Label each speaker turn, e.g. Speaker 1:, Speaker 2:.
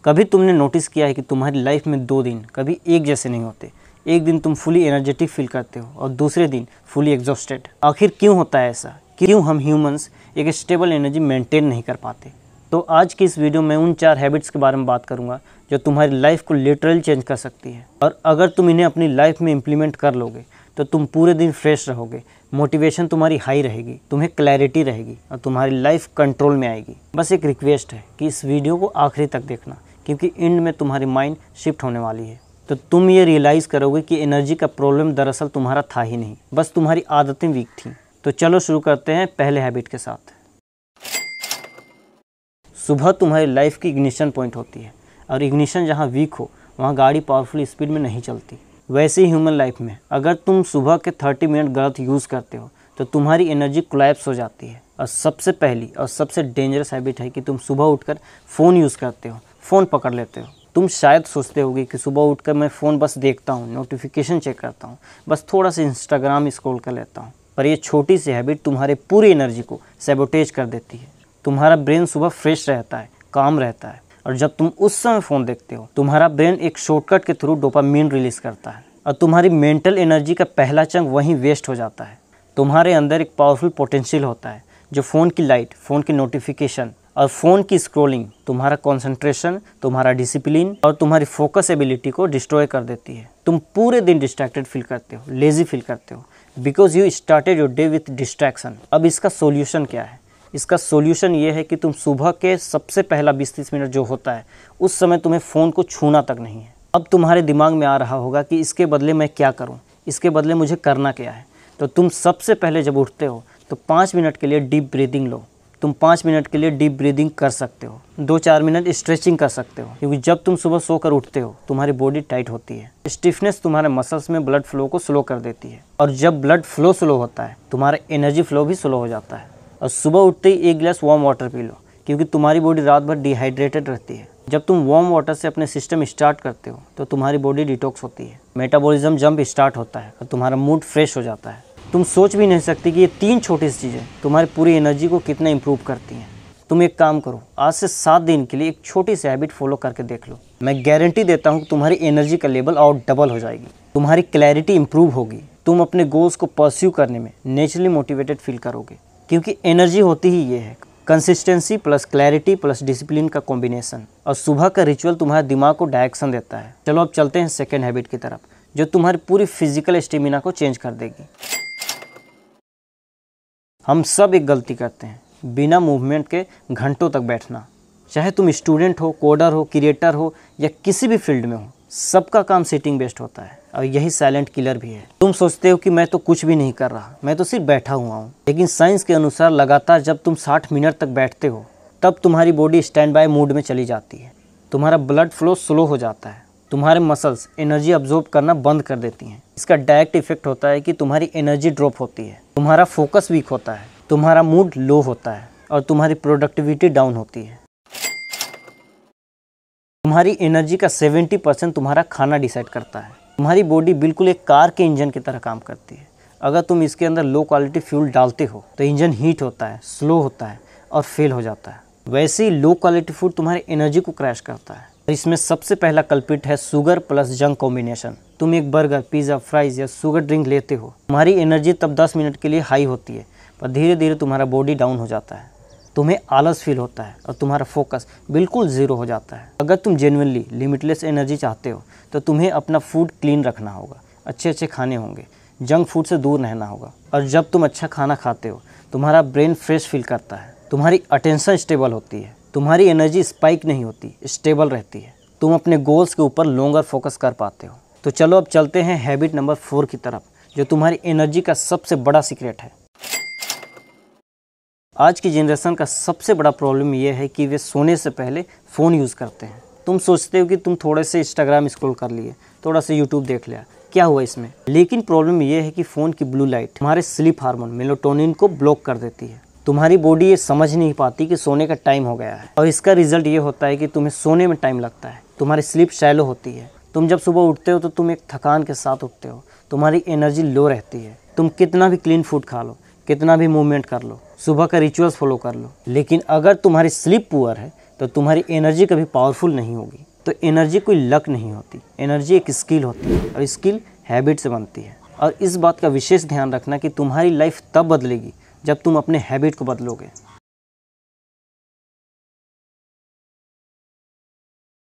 Speaker 1: कभी तुमने नोटिस किया है कि तुम्हारी लाइफ में 2 दिन कभी एक जैसे नहीं होते। एक दिन तुम फुली एनर्जेटिक फील करते हो और दूसरे दिन फुली एग्जॉस्टेड। आखिर क्यों होता है ऐसा? क्यों हम ह्यूमंस एक स्टेबल एनर्जी मेंटेन नहीं कर पाते? तो आज की इस वीडियो में उन 4 हैबिट्स के बारे में बात करूंगा जो तुम्हारी लाइफ को लिटरली चेंज कर सकती है। और अगर तुम इन्हें अपनी लाइफ में इम्प्लीमेंट कर लोगे तो तुम पूरे दिन फ्रेश रहोगे, मोटिवेशन तुम्हारी हाई रहेगी, तुम्हें क्लैरिटी रहेगी और तुम्हारी लाइफ कंट्रोल में आएगी। बस एक रिक्वेस्ट है कि इस वीडियो को आखिरी तक देखना, क्योंकि एंड में तुम्हारी माइंड शिफ्ट होने वाली है। तो तुम ये रियलाइज़ करोगे कि एनर्जी का प्रॉब्लम दरअसल तुम्हारा था ही नहीं, बस तुम्हारी आदतें वीक थीं। तो चलो शुरू करते हैं पहले हैबिट के साथ। सुबह तुम्हारी लाइफ की इग्निशन पॉइंट होती है और इग्निशन जहाँ वीक हो वहाँ गाड़ी पावरफुल स्पीड में नहीं चलती। वैसे ही ह्यूमन लाइफ में अगर तुम सुबह के 30 मिनट गलत यूज़ करते हो तो तुम्हारी एनर्जी कोलैप्स हो जाती है। और सबसे पहली और सबसे डेंजरस हैबिट है कि तुम सुबह उठकर फ़ोन यूज़ करते हो, फ़ोन पकड़ लेते हो। तुम शायद सोचते होगे कि सुबह उठकर मैं फ़ोन बस देखता हूँ, नोटिफिकेशन चेक करता हूँ, बस थोड़ा सा इंस्टाग्राम स्क्रॉल कर लेता हूँ। पर ये छोटी सी हैबिट तुम्हारे पूरी एनर्जी को सैबोटेज कर देती है। तुम्हारा ब्रेन सुबह फ्रेश रहता है, काम रहता है, और जब तुम उस समय फ़ोन देखते हो तुम्हारा ब्रेन एक शॉर्टकट के थ्रू डोपामीन रिलीज़ करता है और तुम्हारी मेंटल एनर्जी का पहला चंक वहीं वेस्ट हो जाता है। तुम्हारे अंदर एक पावरफुल पोटेंशियल होता है जो फ़ोन की लाइट, फ़ोन की नोटिफिकेशन और फ़ोन की स्क्रॉलिंग तुम्हारा कंसंट्रेशन, तुम्हारा डिसिप्लिन और तुम्हारी फोकस एबिलिटी को डिस्ट्रॉय कर देती है। तुम पूरे दिन डिस्ट्रैक्टेड फील करते हो, लेज़ी फील करते हो, because you started your day with distraction. अब इसका सोल्यूशन क्या है? इसका सोल्यूशन ये है कि तुम सुबह के सबसे पहला 20-30 मिनट जो होता है उस समय तुम्हें फ़ोन को छूना तक नहीं है। अब तुम्हारे दिमाग में आ रहा होगा कि इसके बदले मैं क्या करूं, इसके बदले मुझे करना क्या है। तो तुम सबसे पहले जब उठते हो तो 5 मिनट के लिए डीप ब्रीदिंग लो। तुम 5 मिनट के लिए डीप ब्रीदिंग कर सकते हो, 2-4 मिनट स्ट्रेचिंग कर सकते हो, क्योंकि जब तुम सुबह सोकर उठते हो तुम्हारी बॉडी टाइट होती है। स्टिफनेस तुम्हारे मसल्स में ब्लड फ्लो को स्लो कर देती है, और जब ब्लड फ्लो स्लो होता है तुम्हारा एनर्जी फ्लो भी स्लो हो जाता है। और सुबह उठते ही 1 गिलास वार्म वाटर पी लो, क्योंकि तुम्हारी बॉडी रात भर डिहाइड्रेटेड रहती है। जब तुम वार्म वाटर से अपने सिस्टम स्टार्ट करते हो तो तुम्हारी बॉडी डिटॉक्स होती है, मेटाबॉलिज्म जंप स्टार्ट होता है और तुम्हारा मूड फ्रेश हो जाता है। तुम सोच भी नहीं सकती कि ये 3 छोटी सी चीज़ें तुम्हारी पूरी एनर्जी को कितना इंप्रूव करती हैं। तुम एक काम करो, आज से 7 दिन के लिए एक छोटी सी हैबिट फॉलो करके देख लो। मैं गारंटी देता हूँ तुम्हारी एनर्जी का लेवल और डबल हो जाएगी, तुम्हारी क्लैरिटी इंप्रूव होगी, तुम अपने गोल्स को परस्यू करने में नेचुरली मोटिवेटेड फील करोगे। क्योंकि एनर्जी होती ही ये है, consistency plus clarity plus discipline का कॉम्बिनेशन। और सुबह का रिचुअल तुम्हारे दिमाग को डायरेक्शन देता है। चलो अब चलते हैं सेकेंड हैबिट की तरफ, जो तुम्हारी पूरी फिजिकल स्टेमिना को चेंज कर देगी। हम सब एक गलती करते हैं, बिना मूवमेंट के घंटों तक बैठना। चाहे तुम स्टूडेंट हो, कोडर हो, क्रिएटर हो या किसी भी फील्ड में हो, सबका काम सिटिंग बेस्ट होता है और यही साइलेंट किलर भी है। तुम सोचते हो कि मैं तो कुछ भी नहीं कर रहा, मैं तो सिर्फ बैठा हुआ हूँ, लेकिन साइंस के अनुसार लगातार जब तुम 60 मिनट तक बैठते हो तब तुम्हारी बॉडी स्टैंड बाय मूड में चली जाती है, तुम्हारा ब्लड फ्लो स्लो हो जाता है, तुम्हारे मसल्स एनर्जी अब्जॉर्ब करना बंद कर देती हैं। इसका डायरेक्ट इफेक्ट होता है कि तुम्हारी एनर्जी ड्रॉप होती है, तुम्हारा फोकस वीक होता है, तुम्हारा मूड लो होता है और तुम्हारी प्रोडक्टिविटी डाउन होती है। तुम्हारी एनर्जी का 70% तुम्हारा खाना डिसाइड करता है। तुम्हारी बॉडी बिल्कुल एक कार के इंजन की तरह काम करती है। अगर तुम इसके अंदर लो क्वालिटी फ्यूल डालते हो तो इंजन हीट होता है, स्लो होता है और फेल हो जाता है। वैसे ही लो क्वालिटी फूड तुम्हारी एनर्जी को क्रैश करता है। इसमें सबसे पहला कल्प्रिट है शुगर प्लस जंक कॉम्बिनेशन। तुम एक बर्गर, पिज़्ज़ा, फ्राइज या शुगर ड्रिंक लेते हो, तुम्हारी एनर्जी तब 10 मिनट के लिए हाई होती है, पर धीरे धीरे तुम्हारा बॉडी डाउन हो जाता है, तुम्हें आलस फील होता है और तुम्हारा फोकस बिल्कुल ज़ीरो हो जाता है। अगर तुम जेन्युइनली लिमिटलेस एनर्जी चाहते हो तो तुम्हें अपना फूड क्लीन रखना होगा, अच्छे खाने होंगे, जंक फूड से दूर रहना होगा। और जब तुम अच्छा खाना खाते हो तुम्हारा ब्रेन फ्रेश फील करता है, तुम्हारी अटेंशन स्टेबल होती है, तुम्हारी एनर्जी स्पाइक नहीं होती, स्टेबल रहती है, तुम अपने गोल्स के ऊपर लॉन्गर फोकस कर पाते हो। तो चलो अब चलते हैं हैबिट नंबर 4 की तरफ, जो तुम्हारी एनर्जी का सबसे बड़ा सीक्रेट है। आज की जनरेशन का सबसे बड़ा प्रॉब्लम यह है कि वे सोने से पहले फ़ोन यूज़ करते हैं। तुम सोचते हो कि तुम थोड़े से इंस्टाग्राम स्क्रॉल कर लिए, थोड़ा सा यूट्यूब देख लिया, क्या हुआ इसमें। लेकिन प्रॉब्लम यह है कि फ़ोन की ब्लू लाइट तुम्हारे स्लीप हार्मोन मेलाटोनिन को ब्लॉक कर देती है। तुम्हारी बॉडी ये समझ नहीं पाती कि सोने का टाइम हो गया है, और इसका रिजल्ट ये होता है कि तुम्हें सोने में टाइम लगता है, तुम्हारी स्लीप शैलो होती है। तुम जब सुबह उठते हो तो तुम एक थकान के साथ उठते हो, तुम्हारी एनर्जी लो रहती है। तुम कितना भी क्लीन फूड खा लो, कितना भी मूवमेंट कर लो, सुबह का रिचुअल्स फॉलो कर लो, लेकिन अगर तुम्हारी स्लीप पुअर है, तो तुम्हारी एनर्जी कभी पावरफुल नहीं होगी। तो एनर्जी कोई लक नहीं होती, एनर्जी एक स्किल होती है और स्किल हैबिट से बनती है। और इस बात का विशेष ध्यान रखना कि तुम्हारी लाइफ तब बदलेगी जब तुम अपने हैबिट को बदलोगे।